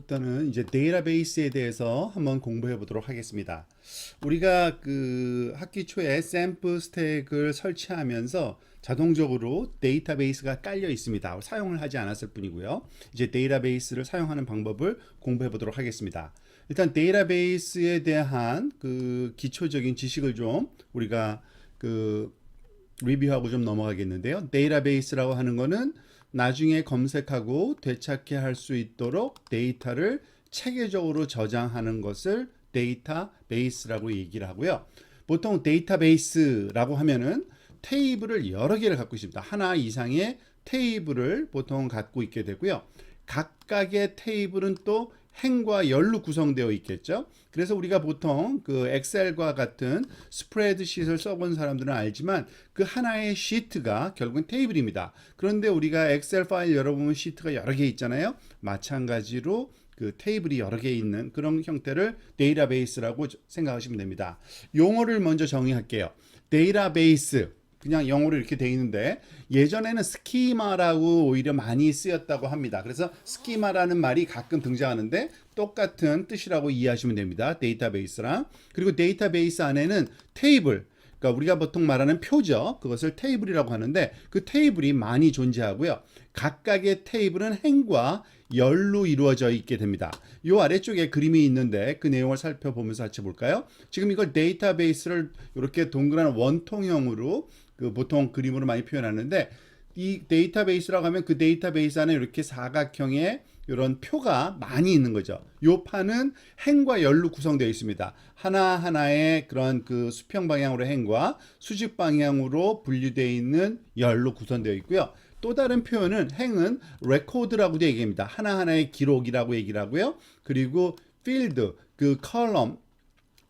오늘부터는 이제 데이터베이스에 대해서 한번 공부해 보도록 하겠습니다. 우리가 그 학기 초에 샘플 스택을 설치하면서 자동적으로 데이터베이스가 깔려 있습니다. 사용을 하지 않았을 뿐이고요. 이제 데이터베이스를 사용하는 방법을 공부해 보도록 하겠습니다. 일단 데이터베이스에 대한 그 기초적인 지식을 좀 우리가 그 리뷰하고 좀 넘어가겠는데요. 데이터베이스라고 하는 거는 나중에 검색하고 되찾게 할 수 있도록 데이터를 체계적으로 저장하는 것을 데이터베이스라고 얘기를 하고요. 보통 데이터베이스라고 하면은 테이블을 여러 개를 갖고 있습니다. 하나 이상의 테이블을 보통 갖고 있게 되고요. 각각의 테이블은 또 행과 열로 구성되어 있겠죠. 그래서 우리가 보통 그 엑셀과 같은 스프레드시트를 써본 사람들은 알지만 그 하나의 시트가 결국은 테이블입니다. 그런데 우리가 엑셀 파일 열어보면 시트가 여러 개 있잖아요. 마찬가지로 그 테이블이 여러 개 있는 그런 형태를 데이터베이스라고 생각하시면 됩니다. 용어를 먼저 정의할게요. 데이터베이스 그냥 영어로 이렇게 돼 있는데 예전에는 스키마라고 오히려 많이 쓰였다고 합니다. 그래서 스키마라는 말이 가끔 등장하는데 똑같은 뜻이라고 이해하시면 됩니다. 데이터베이스랑. 그리고 데이터베이스 안에는 테이블, 그러니까 우리가 보통 말하는 표죠. 그것을 테이블이라고 하는데 그 테이블이 많이 존재하고요. 각각의 테이블은 행과 열로 이루어져 있게 됩니다. 이 아래쪽에 그림이 있는데 그 내용을 살펴보면서 같이 볼까요? 지금 이걸 데이터베이스를 이렇게 동그란 원통형으로 그 보통 그림으로 많이 표현하는데 이 데이터베이스라고 하면 그 데이터베이스 안에 이렇게 사각형의 이런 표가 많이 있는 거죠. 요 판은 행과 열로 구성되어 있습니다. 하나하나의 그런 그 수평 방향으로 행과 수직 방향으로 분류되어 있는 열로 구성되어 있고요. 또 다른 표현은 행은 레코드라고도 얘기합니다. 하나하나의 기록이라고 얘기를 하고요. 그리고 필드, 그 컬럼,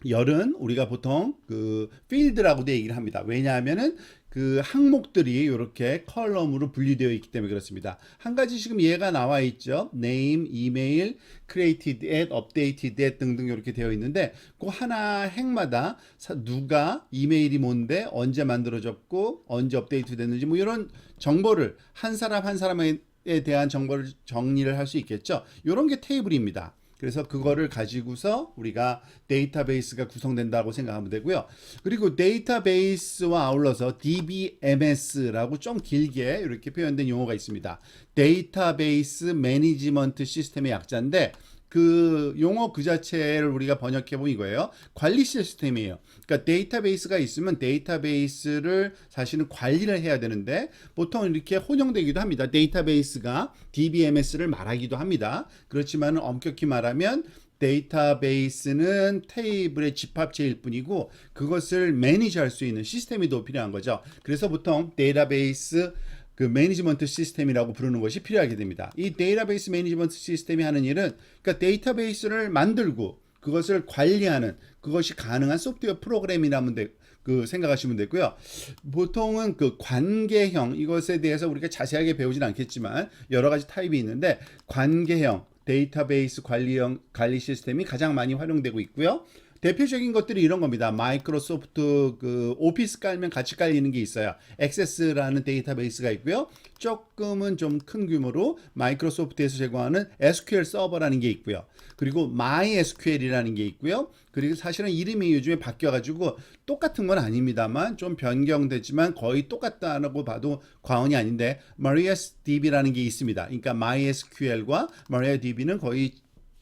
열은 우리가 보통 그 필드라고도 얘기를 합니다. 왜냐하면은 그 항목들이 이렇게 컬럼으로 분리되어 있기 때문에 그렇습니다. 한 가지 지금 예가 나와 있죠. name, email, created at, updated at 등등 이렇게 되어 있는데 그 하나 행마다 누가 이메일이 뭔데 언제 만들어졌고 언제 업데이트 됐는지 뭐 이런 정보를 한 사람 한 사람에 대한 정보를 정리를 할 수 있겠죠. 이런 게 테이블입니다. 그래서 그거를 가지고서 우리가 데이터베이스가 구성된다고 생각하면 되고요. 그리고 데이터베이스와 아울러서 DBMS라고 좀 길게 이렇게 표현된 용어가 있습니다. 데이터베이스 매니지먼트 시스템의 약자인데 그 용어 그 자체를 우리가 번역해보면 이거예요. 관리 시스템이에요. 그러니까 데이터베이스가 있으면 데이터베이스를 사실은 관리를 해야 되는데 보통 이렇게 혼용되기도 합니다. 데이터베이스가 DBMS를 말하기도 합니다. 그렇지만 엄격히 말하면 데이터베이스는 테이블의 집합체일 뿐이고 그것을 매니지할 수 있는 시스템이 더 필요한 거죠. 그래서 보통 데이터베이스 그 매니지먼트 시스템이라고 부르는 것이 필요하게 됩니다. 이 데이터베이스 매니지먼트 시스템이 하는 일은 그러니까 데이터베이스를 만들고 그것을 관리하는 그것이 가능한 소프트웨어 프로그램이라면 그 생각하시면 되고요. 보통은 그 관계형 이것에 대해서 우리가 자세하게 배우진 않겠지만 여러 가지 타입이 있는데 관계형 데이터베이스 관리 시스템이 가장 많이 활용되고 있고요. 대표적인 것들이 이런 겁니다. 마이크로소프트 그 오피스 깔면 같이 깔리는 게 있어요. 액세스라는 데이터베이스가 있고요. 조금은 좀 큰 규모로 마이크로소프트에서 제공하는 SQL 서버라는 게 있고요. 그리고 MySQL이라는 게 있고요. 그리고 사실은 이름이 요즘에 바뀌어가지고 똑같은 건 아닙니다만 좀 변경됐지만 거의 똑같다고 봐도 과언이 아닌데 MariaDB라는 게 있습니다. 그러니까 MySQL과 MariaDB는 거의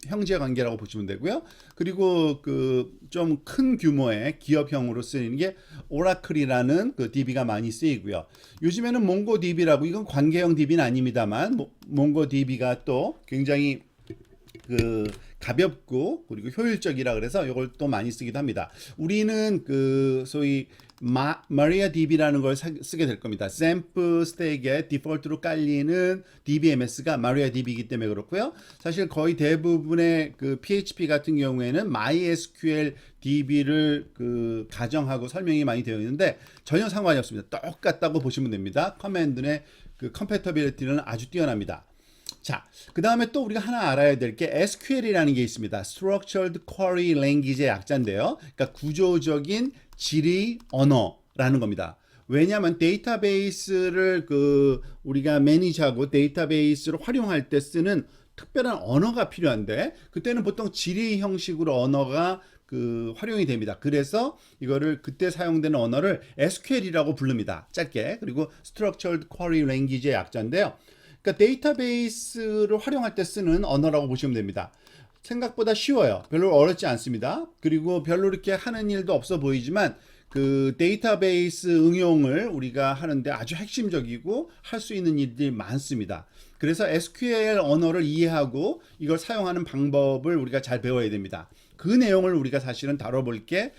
형제 관계라고 보시면 되고요. 그리고 그 좀 큰 규모의 기업형으로 쓰이는 게 오라클이라는 그 DB가 많이 쓰이고요. 요즘에는 몽고DB라고 이건 관계형 DB는 아닙니다만 몽고DB가 또 굉장히 그 가볍고 그리고 효율적이라 그래서 이걸 또 많이 쓰기도 합니다. 우리는 그 소위 MariaDB라는 걸 쓰게 될 겁니다. 샘플 스택에 디폴트로 깔리는 DBMS가 MariaDB이기 때문에 그렇고요. 사실 거의 대부분의 그 PHP 같은 경우에는 MySQL DB를 그 가정하고 설명이 많이 되어 있는데 전혀 상관이 없습니다. 똑같다고 보시면 됩니다. 커맨드의 그 컴패터빌리티는 아주 뛰어납니다. 자, 그 다음에 또 우리가 하나 알아야 될 게 SQL이라는 게 있습니다. Structured Query Language의 약자인데요. 그러니까 구조적인 질의 언어라는 겁니다. 왜냐하면 데이터베이스를 그 우리가 매니지하고 데이터베이스를 활용할 때 쓰는 특별한 언어가 필요한데 그때는 보통 질의 형식으로 언어가 활용이 됩니다. 그래서 이거를 그때 사용되는 언어를 SQL이라고 부릅니다. 짧게. 그리고 Structured Query Language의 약자인데요. 그러니까 데이터베이스를 활용할 때 쓰는 언어라고 보시면 됩니다. 생각보다 쉬워요. 별로 어렵지 않습니다. 그리고 별로 이렇게 하는 일도 없어 보이지만 데이터베이스 응용을 우리가 하는데 아주 핵심적이고 할 수 있는 일들이 많습니다. 그래서 SQL 언어를 이해하고 이걸 사용하는 방법을 우리가 잘 배워야 됩니다. 그 내용을 우리가 사실은 다뤄볼 게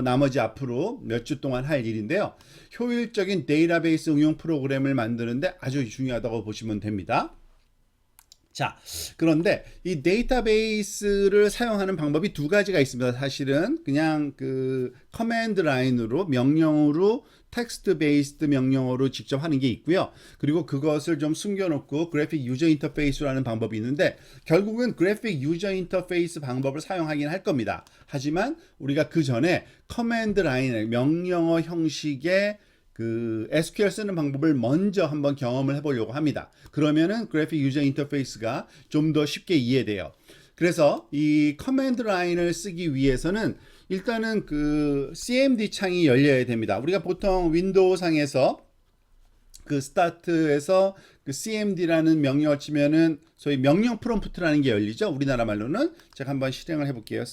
나머지 앞으로 몇 주 동안 할 일인데요. 효율적인 데이터베이스 응용 프로그램을 만드는데 아주 중요하다고 보시면 됩니다. 자, 그런데 이 데이터베이스를 사용하는 방법이 두 가지가 있습니다. 사실은 그냥 커맨드 라인으로 명령으로 텍스트 베이스드 명령어로 직접 하는 게 있고요. 그리고 그것을 좀 숨겨놓고 그래픽 유저 인터페이스라는 방법이 있는데 결국은 그래픽 유저 인터페이스 방법을 사용하긴 할 겁니다. 하지만 우리가 그 전에 커맨드 라인의 명령어 형식의 SQL 쓰는 방법을 먼저 한번 경험을 해보려고 합니다. 그러면은 그래픽 유저 인터페이스가 좀 더 쉽게 이해돼요. 그래서 이 커맨드 라인을 쓰기 위해서는 일단은 CMD 창이 열려야 됩니다. 우리가 보통 윈도우 상에서 스타트에서 CMD라는 명령을 치면은 소위 명령 프롬프트라는 게 열리죠. 우리나라 말로는 제가 한번 실행을 해볼게요.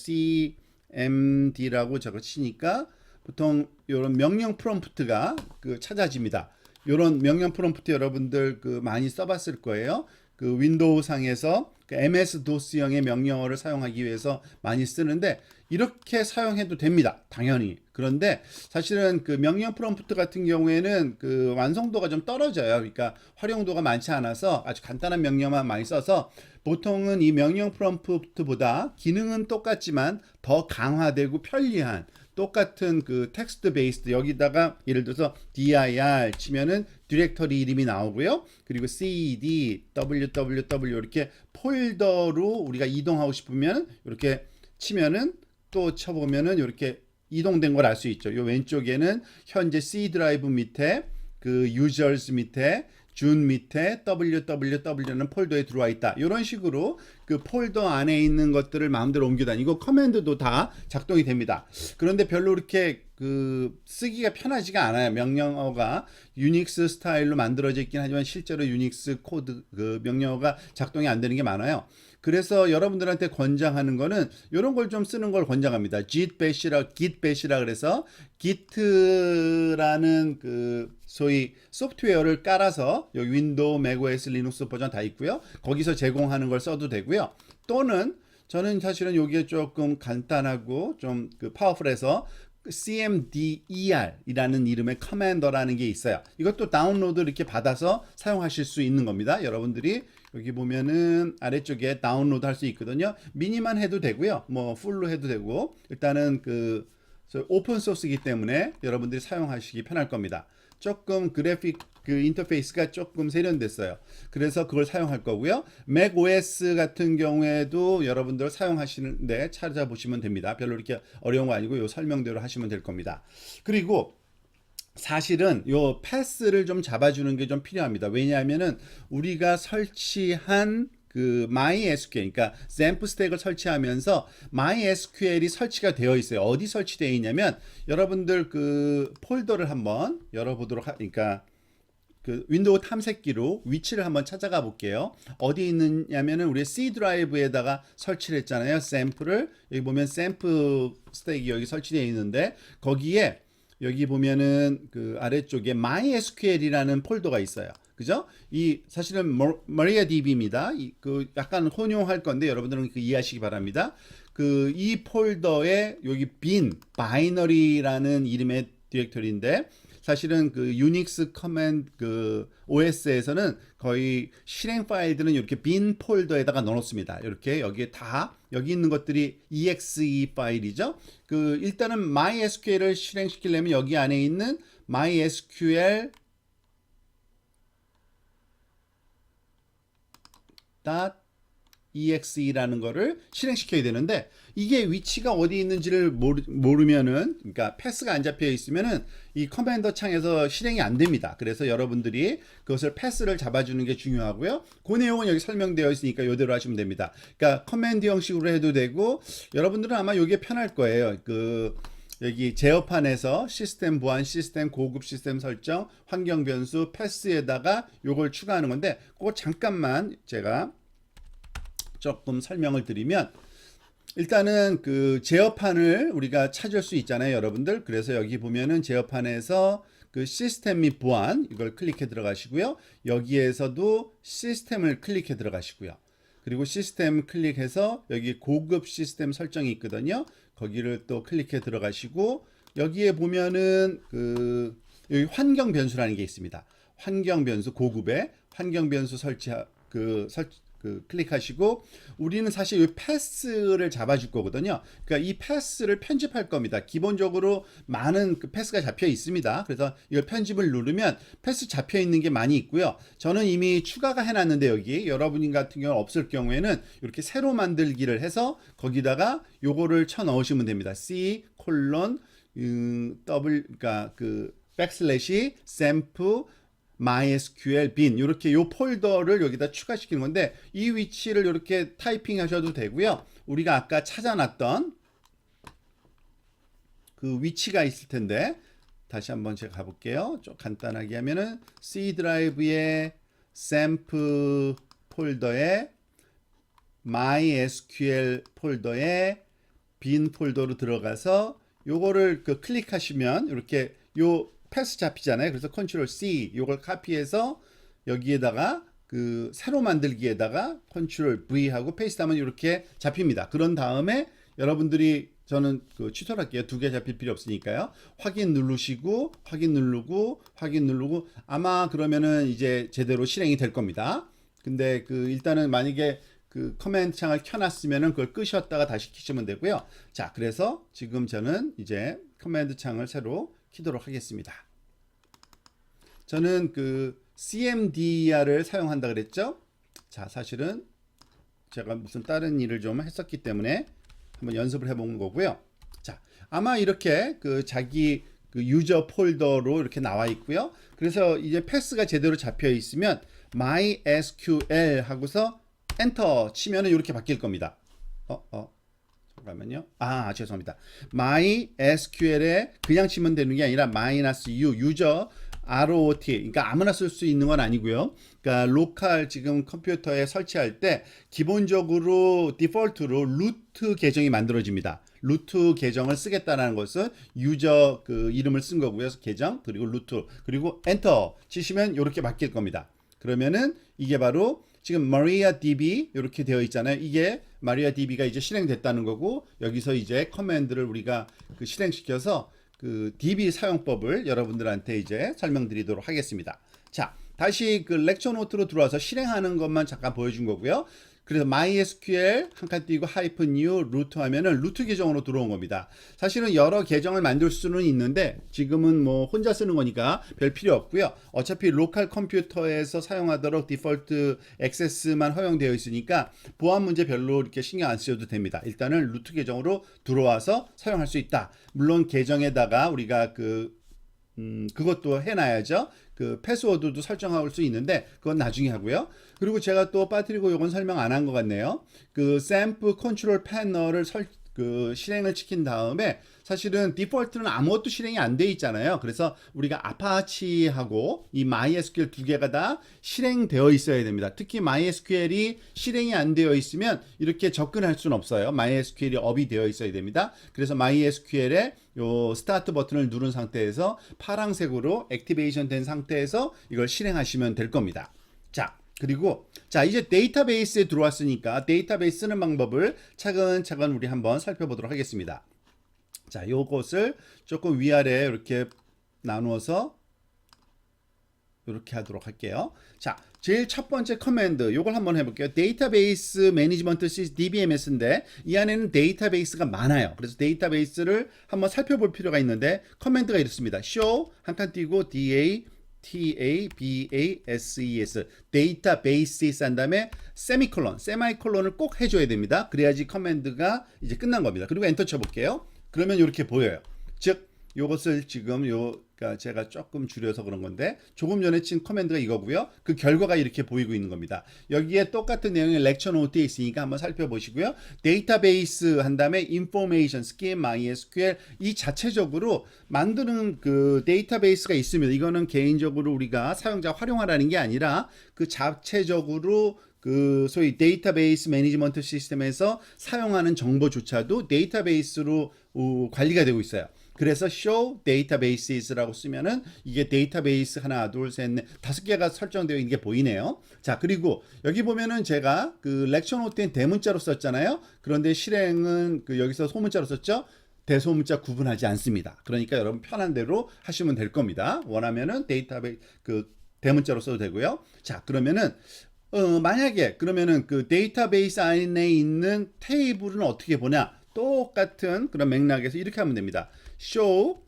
CMD라고 저거 치니까 보통 이런 명령 프롬프트가 찾아집니다. 이런 명령 프롬프트 여러분들 많이 써봤을 거예요. 윈도우 상에서 MS-DOS형의 명령어를 사용하기 위해서 많이 쓰는데 이렇게 사용해도 됩니다. 당연히. 그런데 사실은 명령 프롬프트 같은 경우에는 완성도가 좀 떨어져요. 그러니까 활용도가 많지 않아서 아주 간단한 명령만 많이 써서 보통은 이 명령 프롬프트보다 기능은 똑같지만 더 강화되고 편리한 똑같은 텍스트 베이스드 여기다가 예를 들어서 dir 치면은 디렉터리 이름이 나오고요. 그리고 cd, www 이렇게 폴더로 우리가 이동하고 싶으면 이렇게 치면은 또 쳐보면은 이렇게 이동된 걸 알 수 있죠. 이 왼쪽에는 현재 C 드라이브 밑에 users 밑에 준 밑에 www는 폴더에 들어와 있다. 이런 식으로 폴더 안에 있는 것들을 마음대로 옮겨 다니고 커맨드도 다 작동이 됩니다. 그런데 별로 이렇게 쓰기가 편하지가 않아요. 명령어가 유닉스 스타일로 만들어져 있긴 하지만 실제로 유닉스 코드 명령어가 작동이 안 되는 게 많아요. 그래서 여러분들한테 권장하는 거는 이런 걸 좀 쓰는 걸 권장합니다. git bash라 그래서 git라는 소위 소프트웨어를 깔아서 여기 윈도우, 맥OS, 리눅스 버전 다 있고요. 거기서 제공하는 걸 써도 되고요. 또는 저는 사실은 여기에 조금 간단하고 좀 파워풀해서 CMDER이라는 이름의 커맨더라는 게 있어요. 이것도 다운로드 이렇게 받아서 사용하실 수 있는 겁니다. 여러분들이 여기 보면은 아래쪽에 다운로드 할 수 있거든요. 미니만 해도 되고요. 뭐 풀로 해도 되고 일단은 오픈 소스이기 때문에 여러분들이 사용하시기 편할 겁니다. 조금 그래픽 인터페이스가 조금 세련됐어요. 그래서 그걸 사용할 거고요. 맥OS 같은 경우에도 여러분들 사용하시는데 찾아보시면 됩니다. 별로 이렇게 어려운 거 아니고 요 설명대로 하시면 될 겁니다. 그리고 사실은 요 패스를 좀 잡아주는 게 좀 필요합니다. 왜냐하면은 우리가 설치한 MySQL, 그러니까 XAMPP 스택을 설치하면서 MySQL이 설치가 되어 있어요. 어디 설치되어 있냐면 여러분들 폴더를 한번 열어보도록 그러니까 윈도우 탐색기로 위치를 한번 찾아가 볼게요. 어디 있느냐면은 우리 C 드라이브에다가 설치를 했잖아요. 샘플을 여기 보면 샘플 스택이 여기 설치되어 있는데 거기에 여기 보면은 아래쪽에 MySQL이라는 폴더가 있어요. 그죠? 이 사실은 MariaDB입니다. 약간 혼용할 건데 여러분들은 이해하시기 바랍니다. 이 폴더에 여기 바이너리라는 이름의 디렉터리인데 사실은 유닉스 커맨드 OS에서는 거의 실행 파일들은 이렇게 빈 폴더에다가 넣어놓습니다. 이렇게 여기에 여기 있는 것들이 exe 파일이죠. 일단은 MySQL을 실행시키려면 여기 안에 있는 MySQL exe라는 거를 실행시켜야 되는데 이게 위치가 어디 있는지를 모르면은 그러니까 패스가 안 잡혀 있으면은 이 커맨더 창에서 실행이 안 됩니다. 그래서 여러분들이 그것을 패스를 잡아주는 게 중요하고요. 그 내용은 여기 설명되어 있으니까 이대로 하시면 됩니다. 그러니까 커맨드 형식으로 해도 되고 여러분들은 아마 이게 편할 거예요. 여기 제어판에서 시스템 보안, 시스템 고급 시스템 설정, 환경 변수, 패스에다가 요걸 추가하는 건데 그거 잠깐만 제가 조금 설명을 드리면 일단은 그 제어판을 우리가 찾을 수 있잖아요, 여러분들. 그래서 여기 보면은 제어판에서 그 시스템 및 보안 이걸 클릭해 들어가시고요. 여기에서도 시스템을 클릭해 들어가시고요. 그리고 시스템 클릭해서 여기 고급 시스템 설정이 있거든요. 거기를 또 클릭해 들어가시고 여기에 보면은 여기 환경 변수라는 게 있습니다. 환경 변수 고급의 환경 변수 클릭하시고 우리는 사실 이 패스를 잡아줄 거거든요. 그러니까 이 패스를 편집할 겁니다. 기본적으로 많은 패스가 잡혀 있습니다. 그래서 이걸 편집을 누르면 패스 잡혀 있는 게 많이 있고요. 저는 이미 추가가 해놨는데 여기 여러분 같은 경우는 없을 경우에는 이렇게 새로 만들기를 해서 거기다가 요거를 쳐 넣으시면 됩니다. C 콜론 그러니까 백슬래시 샘프 MySQL bin 이렇게 요 폴더를 여기다 추가시키는 건데 이 위치를 이렇게 타이핑 하셔도 되고요. 우리가 아까 찾아놨던 그 위치가 있을 텐데 다시 한번 제가 가볼게요. 좀 간단하게 하면은 C 드라이브의 샘프 폴더에 MySQL 폴더에 bin 폴더로 들어가서 요거를 클릭하시면 이렇게 요 패스 잡히잖아요. 그래서 컨트롤 C 이걸 카피해서 여기에다가 새로 만들기에다가 컨트롤 V 하고 페이스트하면 이렇게 잡힙니다. 그런 다음에 여러분들이 저는 취소할게요. 두 개 잡힐 필요 없으니까요. 확인 누르시고 확인 누르고 확인 누르고 아마 그러면은 이제 제대로 실행이 될 겁니다. 근데 일단은 만약에 커맨드 창을 켜놨으면은 그걸 끄셨다가 다시 키시면 되고요. 자, 그래서 지금 저는 이제 커맨드 창을 새로 키도록 하겠습니다. 저는 CMDR을 사용한다 그랬죠. 자, 사실은 제가 무슨 다른 일을 좀 했었기 때문에 한번 연습을 해본 거고요. 자, 아마 이렇게 자기 유저 폴더로 이렇게 나와 있고요. 그래서 이제 패스가 제대로 잡혀 있으면 MySQL 하고서 엔터 치면은 이렇게 바뀔 겁니다. 잠깐만요. 죄송합니다. MySQL에 그냥 치면 되는 게 아니라 -u 유저 ROT 그러니까 아무나 쓸 수 있는 건 아니고요. 그러니까 로컬 지금 컴퓨터에 설치할 때 기본적으로 디폴트로 루트 계정이 만들어집니다. 루트 계정을 쓰겠다는 것은 유저 이름을 쓴 거고요. 계정 그리고 루트 그리고 엔터 치시면 이렇게 바뀔 겁니다. 그러면은 이게 바로 지금 MariaDB 이렇게 되어 있잖아요. 이게 MariaDB가 이제 실행됐다는 거고 여기서 이제 커맨드를 우리가 실행시켜서 DB 사용법을 여러분들한테 이제 설명드리도록 하겠습니다. 자, 다시 렉처 노트로 들어와서 실행하는 것만 잠깐 보여준 거고요. 그래서 MySQL 한 칸 띄고 -u 루트 하면은 루트 계정으로 들어온 겁니다. 사실은 여러 계정을 만들 수는 있는데 지금은 뭐 혼자 쓰는 거니까 별 필요 없고요. 어차피 로컬 컴퓨터에서 사용하도록 디폴트 액세스만 허용되어 있으니까 보안 문제 별로 이렇게 신경 안 쓰셔도 됩니다. 일단은 루트 계정으로 들어와서 사용할 수 있다. 물론 계정에다가 우리가 그것도 해놔야죠. 패스워드도 설정할 수 있는데 그건 나중에 하고요. 그리고 제가 또 빠뜨리고 이건 설명 안 한 것 같네요. 샘플 컨트롤 패널을 실행을 시킨 다음에 사실은 디폴트는 아무것도 실행이 안 돼 있잖아요. 그래서 우리가 아파치하고 이 MySQL 두 개가 다 실행되어 있어야 됩니다. 특히 MySQL이 실행이 안 되어 있으면 이렇게 접근할 수는 없어요. MySQL이 업이 되어 있어야 됩니다. 그래서 MySQL에 요 스타트 버튼을 누른 상태에서 파란색으로 액티베이션 된 상태에서 이걸 실행하시면 될 겁니다. 자, 그리고 이제 데이터베이스에 들어왔으니까 데이터베이스 쓰는 방법을 차근차근 우리 한번 살펴보도록 하겠습니다. 자, 요것을 조금 위아래 이렇게 나누어서 이렇게 하도록 할게요. 자, 제일 첫 번째 커맨드 요걸 한번 해볼게요. 데이터베이스 매니지먼트 DBMS인데 이 안에는 데이터베이스가 많아요. 그래서 데이터베이스를 한번 살펴볼 필요가 있는데 커맨드가 이렇습니다. show 한 칸 띄고 T-A-B-A-S-E-S 데이터베이스 한 다음에 세미콜론을 꼭 해줘야 됩니다. 그래야지 커맨드가 이제 끝난 겁니다. 그리고 엔터 쳐볼게요. 그러면 이렇게 보여요. 즉 요것을 지금 그러니까 제가 조금 줄여서 그런 건데 조금 전에 친 커맨드가 이거고요. 그 결과가 이렇게 보이고 있는 겁니다. 여기에 똑같은 내용이 렉처 노트에 있으니까 한번 살펴보시고요. 데이터베이스 한 다음에 인포메이션, 스킨, MySQL 이 자체적으로 만드는 그 데이터베이스가 있습니다. 이거는 개인적으로 우리가 사용자 활용하라는 게 아니라 그 자체적으로 그 소위 데이터베이스 매니지먼트 시스템에서 사용하는 정보조차도 데이터베이스로 관리가 되고 있어요. 그래서 show databases라고 쓰면은 이게 데이터베이스 하나, 둘, 셋, 넷, 5개가 설정되어 있는 게 보이네요. 자, 그리고 여기 보면은 제가 그 렉처 노트엔 대문자로 썼잖아요. 그런데 실행은 그 여기서 소문자로 썼죠. 대소문자 구분하지 않습니다. 그러니까 여러분 편한 대로 하시면 될 겁니다. 원하면은 데이터베이스 그 대문자로 써도 되고요. 자, 그러면은 만약에 그러면은 그 데이터베이스 안에 있는 테이블은 어떻게 보냐? 똑같은 그런 맥락에서 이렇게 하면 됩니다. show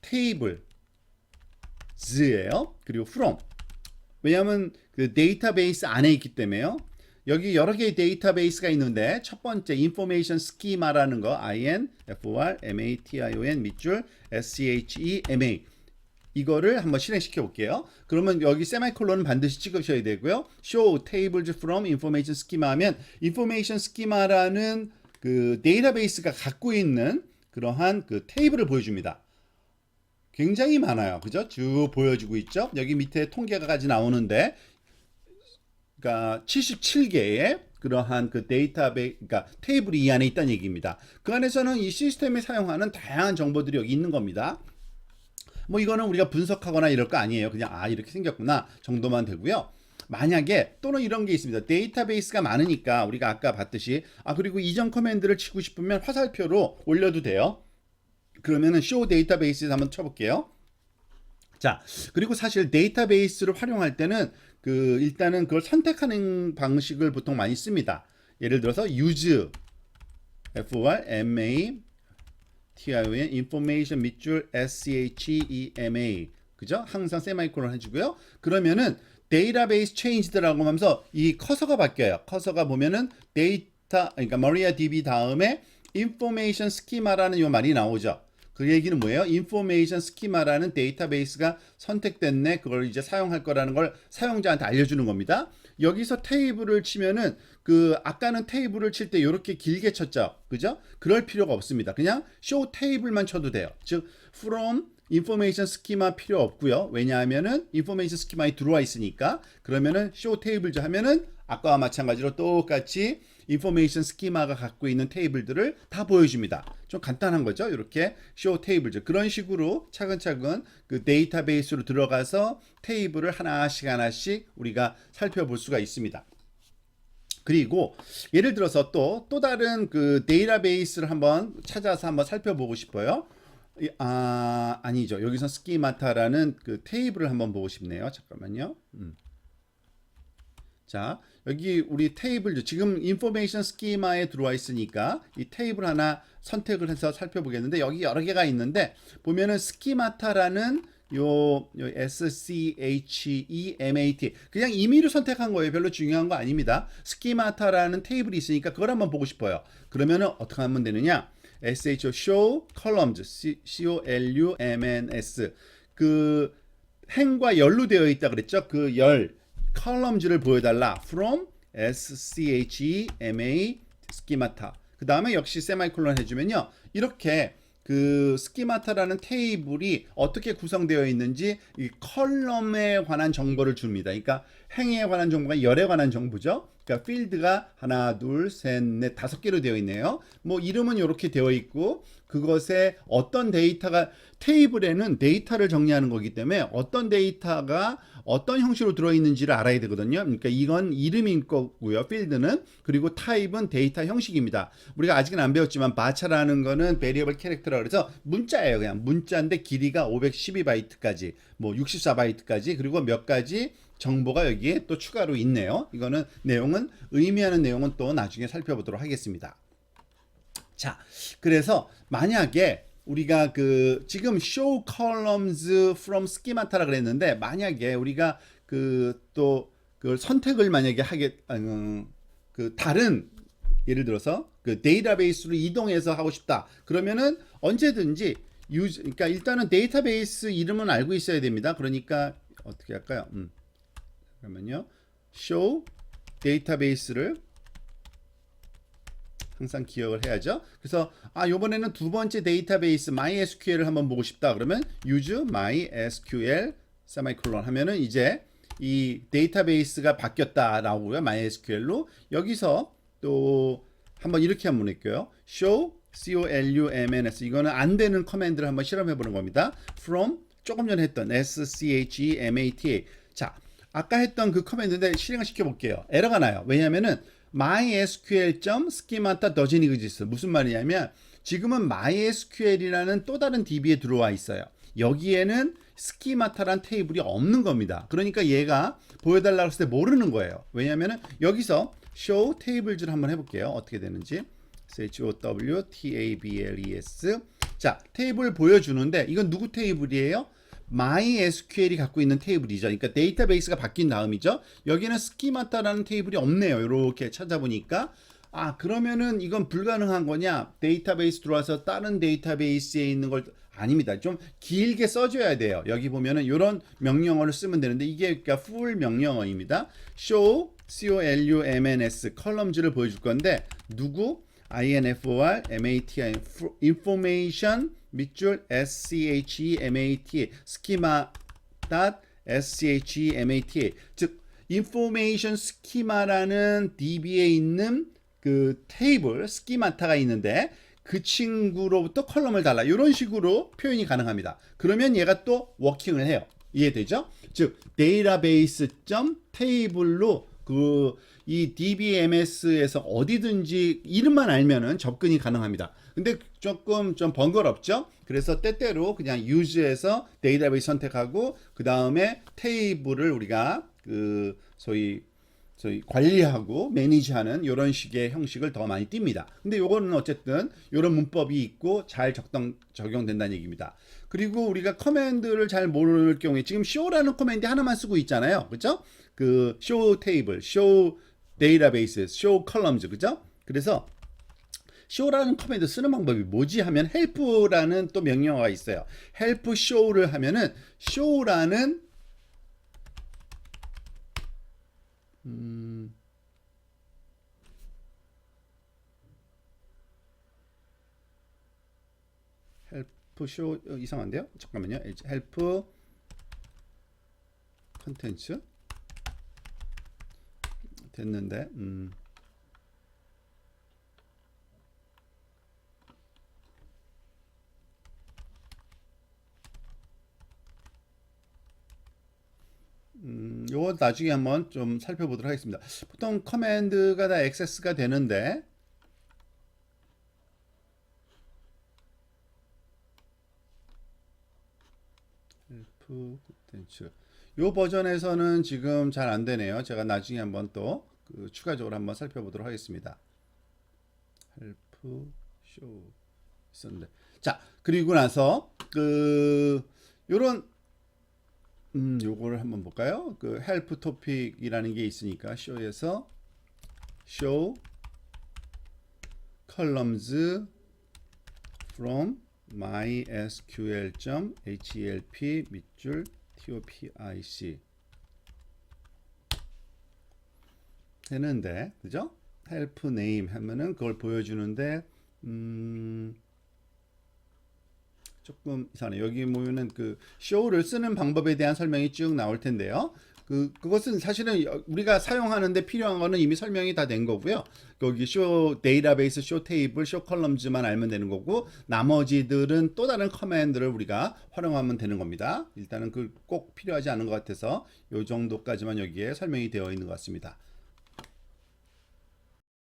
tables예요. 그리고 from. 왜냐하면 그 데이터베이스 안에 있기 때문에요. 여기 여러 개의 데이터베이스가 있는데 첫 번째 information schema라는 거 information 밑줄 schema 이거를 한번 실행시켜 볼게요. 그러면 여기 세미콜론은 반드시 찍으셔야 되고요. show tables from information schema 하면 information schema라는 그 데이터베이스가 갖고 있는 그러한 그 테이블을 보여줍니다. 굉장히 많아요. 그죠? 쭉 보여주고 있죠? 여기 밑에 통계가까지 나오는데, 그러니까 77개의 그러한 그 그러니까 테이블이 이 안에 있다는 얘기입니다. 그 안에서는 이 시스템이 사용하는 다양한 정보들이 여기 있는 겁니다. 뭐 이거는 우리가 분석하거나 이럴 거 아니에요. 그냥 이렇게 생겼구나 정도만 되고요. 만약에 또는 이런 게 있습니다. 데이터베이스가 많으니까 우리가 아까 봤듯이 그리고 이전 커맨드를 치고 싶으면 화살표로 올려도 돼요. 그러면은 show database에서 한번 쳐볼게요. 자, 그리고 사실 데이터베이스를 활용할 때는 그 일단은 그걸 선택하는 방식을 보통 많이 씁니다. 예를 들어서 use FRMA TION information 밑줄 SCHEMA 그죠? 항상 세마이콜론 해주고요. 그러면은 데이터베이스 체인지드라고 하면서 이 커서가 바뀌어요. 커서가 보면은 그러니까 MariaDB 다음에 information schema라는 요 말이 나오죠. 그 얘기는 뭐예요? information schema라는 데이터베이스가 선택됐네. 그걸 이제 사용할 거라는 걸 사용자한테 알려주는 겁니다. 여기서 테이블을 치면은 그 아까는 테이블을 칠 때 이렇게 길게 쳤죠. 그죠? 그럴 필요가 없습니다. 그냥 show table만 쳐도 돼요. 즉 from information schema 필요 없고요. 왜냐하면은 information schema에 들어와 있으니까. 그러면은 show tables 하면은 아까와 마찬가지로 똑같이 information schema가 갖고 있는 테이블들을 다 보여줍니다. 좀 간단한 거죠. 이렇게 show tables 그런 식으로 차근차근 그 데이터베이스로 들어가서 테이블을 하나씩 우리가 살펴볼 수가 있습니다. 그리고 예를 들어서 또 다른 그 데이터베이스를 한번 찾아서 한번 살펴보고 싶어요. 아니죠. 여기서 스키마타라는 그 테이블을 한번 보고 싶네요. 잠깐만요. 자, 여기 우리 테이블 지금 인포메이션 스키마에 들어와 있으니까 이 테이블 하나 선택을 해서 살펴보겠는데 여기 여러 개가 있는데 보면은 스키마타라는 요 SCHEMAT 그냥 임의로 선택한 거예요. 별로 중요한 거 아닙니다. 스키마타라는 테이블이 있으니까 그걸 한번 보고 싶어요. 그러면은 어떻게 하면 되느냐? show columns columns 그 행과 열로 되어 있다 그랬죠. 그 열 columns를 보여달라. from schema schemata 그 다음에 역시 세마이콜론 해주면요. 이렇게 그 스키마타라는 테이블이 어떻게 구성되어 있는지 이 컬럼에 관한 정보를 줍니다. 그러니까 행에 관한 정보가 열에 관한 정보죠. 그러니까 필드가 하나, 둘, 셋, 넷, 5개로 되어 있네요. 뭐 이름은 이렇게 되어 있고 그것에 어떤 데이터가 테이블에는 데이터를 정리하는 거기 때문에 어떤 데이터가 어떤 형식으로 들어있는지를 알아야 되거든요. 그러니까 이건 이름인 거고요. 필드는. 그리고 타입은 데이터 형식입니다. 우리가 아직은 안 배웠지만 바차라는 거는 베리어블 캐릭터라고 그래서 문자예요. 그냥 문자인데 길이가 512바이트까지 뭐 64바이트까지 그리고 몇 가지 정보가 여기에 또 추가로 있네요. 이거는 내용은 의미하는 내용은 또 나중에 살펴보도록 하겠습니다. 자, 그래서 만약에 우리가 그 지금 show columns from schemata라 그랬는데 만약에 우리가 그 또 그 선택을 만약에 그 다른 예를 들어서 그 데이터베이스로 이동해서 하고 싶다. 그러면은 언제든지 그러니까 일단은 데이터베이스 이름은 알고 있어야 됩니다. 그러니까 어떻게 할까요? 그러면요. show 데이터베이스를 항상 기억을 해야죠. 그래서 요번에는 두 번째 데이터베이스 MySQL을 한번 보고 싶다. 그러면 use MySQL 세미콜론 하면은 이제 이 데이터베이스가 바뀌었다라고요. MySQL로 여기서 또 한번 이렇게 한번 할게요. show columns 이거는 안 되는 커맨드를 한번 실험해 보는 겁니다. from 조금 전에 했던 schemata 자 아까 했던 그 커맨드인데 실행을 시켜 볼게요. 에러가 나요. 왜냐면은 mysql.schemata doesn't exist 무슨 말이냐면 지금은 mysql이라는 또 다른 DB에 들어와 있어요. 여기에는 스키마타란 테이블이 없는 겁니다. 그러니까 얘가 보여달라고 했을 때 모르는 거예요. 왜냐면은 여기서 show tables를 한번 해볼게요. 어떻게 되는지 showtables 자 테이블 보여주는데 이건 누구 테이블이에요? MySQL이 갖고 있는 테이블이죠. 그러니까 데이터베이스가 바뀐 다음이죠. 여기는 스키마타라는 테이블이 없네요. 이렇게 찾아보니까 그러면은 이건 불가능한 거냐? 데이터베이스 들어와서 다른 데이터베이스에 있는 걸 아닙니다. 좀 길게 써줘야 돼요. 여기 보면은 이런 명령어를 쓰면 되는데 이게 그러니까 full 명령어입니다. show columns columns를 보여줄 건데 누구? info mati information 밑줄 schemata schema.schemata 즉 information schema라는 DB에 있는 그 테이블 스키마타가 있는데 그 친구로부터 컬럼을 달라 이런 식으로 표현이 가능합니다. 그러면 얘가 또 워킹을 해요. 이해되죠? 즉 데이터베이스 점 테이블로 그 이 DBMS에서 어디든지 이름만 알면은 접근이 가능합니다. 근데 조금 좀 번거롭죠? 그래서 때때로 그냥 use에서 데이터베이스 선택하고 그 다음에 테이블을 우리가 그 소위 관리하고 매니지하는 이런 식의 형식을 더 많이 띱니다. 근데 요거는 어쨌든 이런 문법이 있고 잘 적용된다는 얘기입니다. 그리고 우리가 커맨드를 잘 모를 경우에 지금 show라는 커맨드 하나만 쓰고 있잖아요. 그죠? 그 show table, show database, show columns, 그죠? 그래서 show라는 커맨드 쓰는 방법이 뭐지 하면 help라는 또 명령어가 있어요. help show를 하면은 show라는 help show 이상한데요? 잠깐만요. help 컨텐츠 됐는데 요거 나중에 한번 좀 살펴보도록 하겠습니다. 보통 커맨드가 다 액세스가 되는데 헬프 콘텐츠 요 버전에서는 지금 잘 안 되네요. 제가 나중에 한번 또 그 추가적으로 한번 살펴보도록 하겠습니다. 헬프 쇼 있었는데 자 그리고 나서 그 요런 요거를 한번 볼까요? 그 help topic이라는 게 있으니까 show에서 show columns from mysql.help 밑줄 topic 되는데 그죠? help name 하면은 그걸 보여주는데 조금 이상하네. 여기 보면은 그 show를 쓰는 방법에 대한 설명이 쭉 나올 텐데요. 그것은 사실은 우리가 사용하는데 필요한 거는 이미 설명이 다 된 거고요. 거기 show 데이터베이스, show 테이블, show 컬럼즈만 알면 되는 거고 나머지들은 또 다른 커맨드를 우리가 활용하면 되는 겁니다. 일단은 그 꼭 필요하지 않은 것 같아서 이 정도까지만 여기에 설명이 되어 있는 것 같습니다.